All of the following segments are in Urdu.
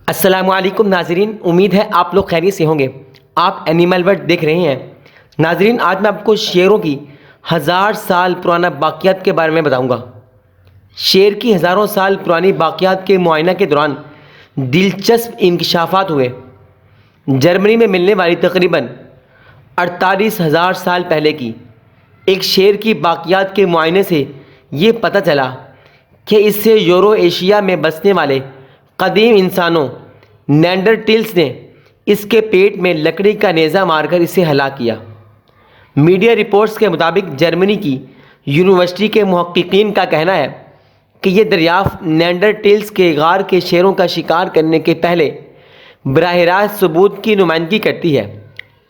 السلام علیکم ناظرین، امید ہے آپ لوگ خیریت سے ہوں گے۔ آپ اینیمل ورلڈ دیکھ رہے ہیں۔ ناظرین، آج میں آپ کو شیروں کی 1000 سال پرانا باقیات کے بارے میں بتاؤں گا۔ شیر کی ہزاروں سال پرانی باقیات کے معائنہ کے دوران دلچسپ انکشافات ہوئے۔ جرمنی میں ملنے والی تقریباً 48,000 سال پہلے کی ایک شیر کی باقیات کے معائنے سے یہ پتہ چلا کہ اس سے یورو ایشیا میں بسنے والے قدیم انسانوں نینڈرٹیلس نے اس کے پیٹ میں لکڑی کا نیزہ مار کر اسے ہلاک کیا۔ میڈیا رپورٹس کے مطابق جرمنی کی یونیورسٹی کے محققین کا کہنا ہے کہ یہ دریافت نینڈرٹیلس کے غار کے شیروں کا شکار کرنے کے پہلے براہ راست ثبوت کی نمائندگی کرتی ہے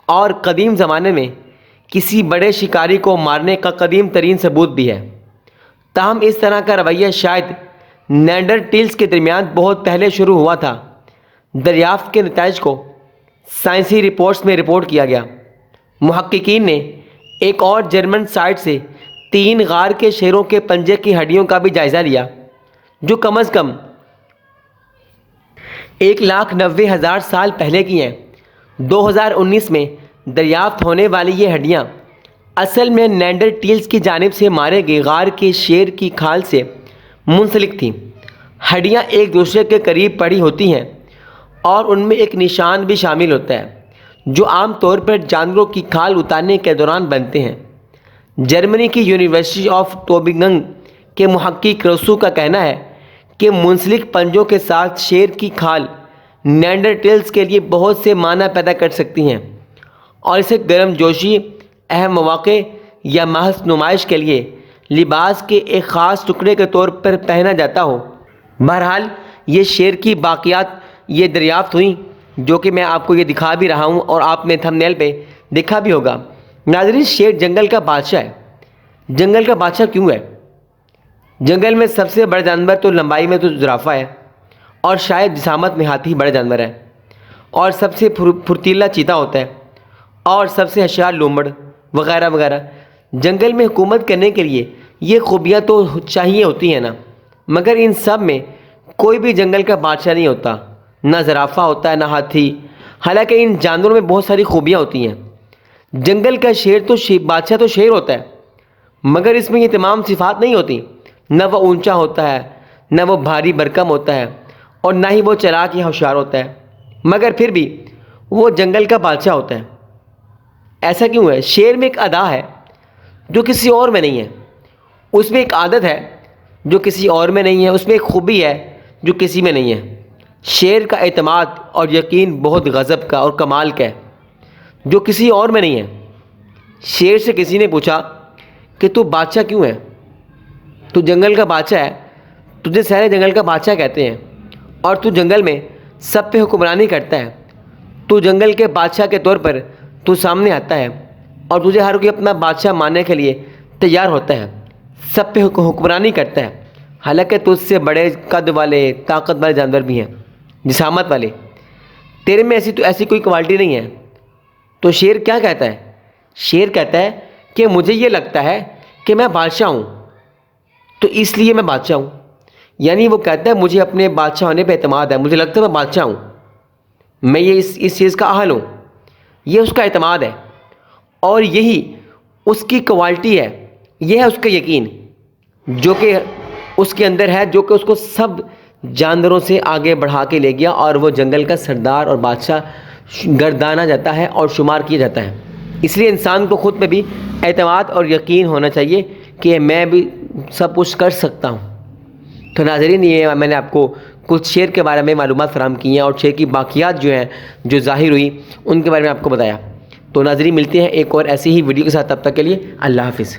اور قدیم زمانے میں کسی بڑے شکاری کو مارنے کا قدیم ترین ثبوت بھی ہے۔ تاہم اس طرح کا رویہ شاید نینڈرٹیلس کے درمیان بہت پہلے شروع ہوا تھا۔ دریافت کے نتائج کو سائنسی رپورٹس میں رپورٹ کیا گیا۔ محققین نے ایک اور جرمن سائٹ سے 3 غار کے شیروں کے پنجے کی ہڈیوں کا بھی جائزہ لیا، جو کم از کم 1,90,000 سال پہلے کی ہیں۔ 2019 میں دریافت ہونے والی یہ ہڈیاں اصل میں نینڈرٹیلس کی جانب سے مارے گئے غار کے شیر کی کھال سے منسلک تھیں۔ ہڈیاں ایک دوسرے کے قریب پڑی ہوتی ہیں اور ان میں ایک نشان بھی شامل ہوتا ہے جو عام طور پر جانوروں کی کھال اتارنے کے دوران بنتے ہیں۔ جرمنی کی یونیورسٹی آف ٹوبینگن کے محقق روسو کا کہنا ہے کہ منسلک پنجوں کے ساتھ شیر کی کھال نینڈرٹیلس کے لیے بہت سے معنی پیدا کر سکتی ہیں اور اسے گرم جوشی، اہم مواقع یا محض نمائش کے لیے لباس کے ایک خاص ٹکڑے کے طور پر پہنا جاتا ہو۔ بہرحال یہ شیر کی باقیات یہ دریافت ہوئیں، جو کہ میں آپ کو یہ دکھا بھی رہا ہوں اور آپ نے تھمبنیل پہ دیکھا بھی ہوگا۔ ناظرین، شیر جنگل کا بادشاہ ہے۔ جنگل کا بادشاہ کیوں ہے؟ جنگل میں سب سے بڑا جانور تو لمبائی میں تو زرافہ ہے، اور شاید جسامت میں ہاتھی بڑا جانور ہے، اور سب سے پھرتیلا چیتا ہوتا ہے، اور سب سے ہوشیار لومڑ وغیرہ وغیرہ۔ جنگل میں حکومت کرنے کے لیے یہ خوبیاں تو چاہیے ہوتی ہیں نا، مگر ان سب میں کوئی بھی جنگل کا بادشاہ نہیں ہوتا، نہ زرافہ ہوتا ہے نہ ہاتھی۔ حالانکہ ان جانوروں میں بہت ساری خوبیاں ہوتی ہیں۔ جنگل کا شیر تو بادشاہ تو شیر ہوتا ہے، مگر اس میں یہ تمام صفات نہیں ہوتی۔ نہ وہ اونچا ہوتا ہے، نہ وہ بھاری بھرکم ہوتا ہے، اور نہ ہی وہ چلاک یا ہوشیار ہوتا ہے، مگر پھر بھی وہ جنگل کا بادشاہ ہوتا ہے۔ ایسا کیوں ہے؟ شیر میں ایک ادا ہے جو کسی اور میں نہیں ہے، اس میں ایک عادت ہے جو کسی اور میں نہیں ہے، اس میں ایک خوبی ہے جو کسی میں نہیں ہے۔ شیر کا اعتماد اور یقین بہت غضب کا اور کمال کا ہے، جو کسی اور میں نہیں ہے۔ شیر سے کسی نے پوچھا کہ تو بادشاہ کیوں ہے؟ تو جنگل کا بادشاہ ہے، تجھے سارے جنگل کا بادشاہ کہتے ہیں، اور تو جنگل میں سب پہ حکمرانی کرتا ہے۔ تو جنگل کے بادشاہ کے طور پر تو سامنے آتا ہے اور تجھے ہر کوئی اپنا بادشاہ ماننے کے لیے تیار ہوتا ہے، سب پہ حکمرانی کرتا ہے۔ حالانکہ تجھ سے بڑے قد والے، طاقت والے جانور بھی ہیں، جسامت والے، تیرے میں ایسی کوئی کوالٹی نہیں ہے۔ تو شیر کیا کہتا ہے؟ شیر کہتا ہے کہ مجھے یہ لگتا ہے کہ میں بادشاہ ہوں، تو اس لیے میں بادشاہ ہوں۔ یعنی وہ کہتا ہے مجھے اپنے بادشاہ ہونے پہ اعتماد ہے، مجھے لگتا ہے میں بادشاہ ہوں، میں یہ اس چیز کا اہل ہوں۔ یہ اس کا اعتماد ہے، اور یہی اس کی کوالٹی ہے، یہ ہے اس کا یقین، جو کہ اس کے اندر ہے، جو کہ اس کو سب جانوروں سے آگے بڑھا کے لے گیا، اور وہ جنگل کا سردار اور بادشاہ گردانا جاتا ہے اور شمار کیا جاتا ہے۔ اس لیے انسان کو خود پہ بھی اعتماد اور یقین ہونا چاہیے کہ میں بھی سب کچھ کر سکتا ہوں۔ تو ناظرین، یہ میں نے آپ کو کچھ شیر کے بارے میں معلومات فراہم کی ہیں، اور شیر کی باقیات جو ہیں جو ظاہر ہوئی ان کے بارے میں آپ کو بتایا۔ تو ناظرین، ملتے ہیں ایک اور ایسی ہی ویڈیو کے ساتھ، تب تک کے لیے اللہ حافظ۔